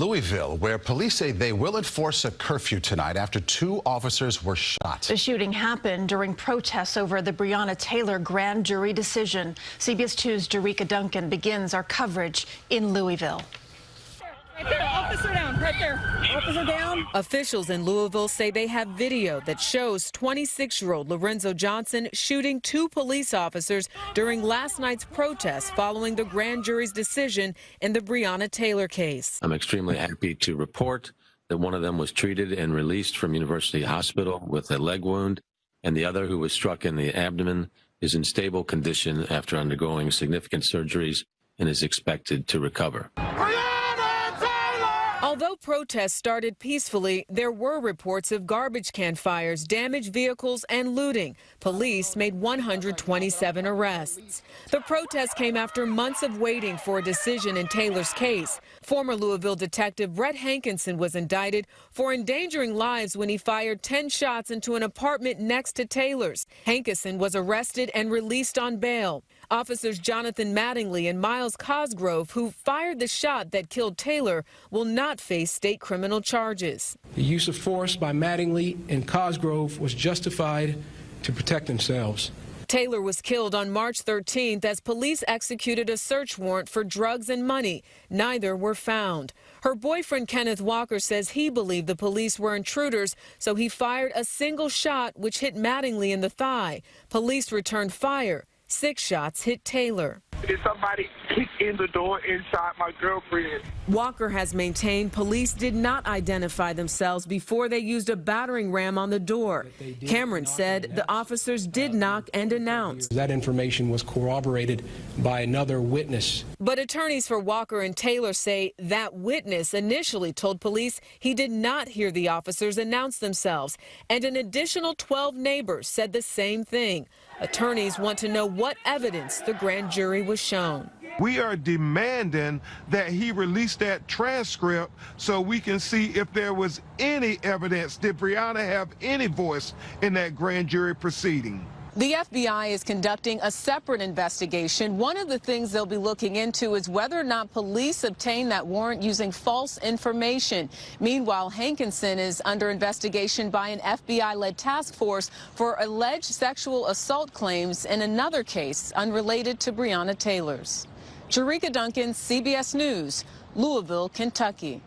Louisville, where police say they will enforce a curfew tonight after 2 officers were shot. The shooting happened during protests over the Breonna Taylor grand jury decision. CBS 2's Jericka Duncan begins our coverage in Louisville. Right there, officer down, right there, officer down. Officials in Louisville say they have video that shows 26-year-old Lorenzo Johnson shooting 2 police officers during last night's protest following the grand jury's decision in the Breonna Taylor case. I'm extremely happy to report that one of them was treated and released from University Hospital with a leg wound, and the other, who was struck in the abdomen, is in stable condition after undergoing significant surgeries and is expected to recover. Although protests started peacefully, there were reports of garbage can fires, damaged vehicles, and looting. Police made 127 arrests. The protest came after months of waiting for a decision in Taylor's case. Former Louisville detective Brett Hankinson was indicted for endangering lives when he fired 10 shots into an apartment next to Taylor's. Hankinson was arrested and released on bail. Officers Jonathan Mattingly and Miles Cosgrove, who fired the shot that killed Taylor, will not face state criminal charges. The use of force by Mattingly and Cosgrove was justified to protect themselves. Taylor was killed on March 13th as police executed a search warrant for drugs and money. Neither were found. Her boyfriend, Kenneth Walker, says he believed the police were intruders, so he fired a single shot which hit Mattingly in the thigh. Police returned fire. 6 shots hit Taylor. Did somebody kick in the door inside my girlfriend? Walker has maintained police did not identify themselves before they used a battering ram on the door. Cameron said the officers did knock and announce. That information was corroborated by another witness. But attorneys for Walker and Taylor say that witness initially told police he did not hear the officers announce themselves, and an additional 12 neighbors said the same thing. Attorneys want to know what evidence the grand jury was shown. We are demanding that he release that transcript so we can see if there was any evidence. Did Breonna have any voice in that grand jury proceeding? The FBI is conducting a separate investigation. One of the things they'll be looking into is whether or not police obtained that warrant using false information. Meanwhile, Hankinson is under investigation by an FBI-led task force for alleged sexual assault claims in another case unrelated to Breonna Taylor's. Jericka Duncan, CBS News, Louisville, Kentucky.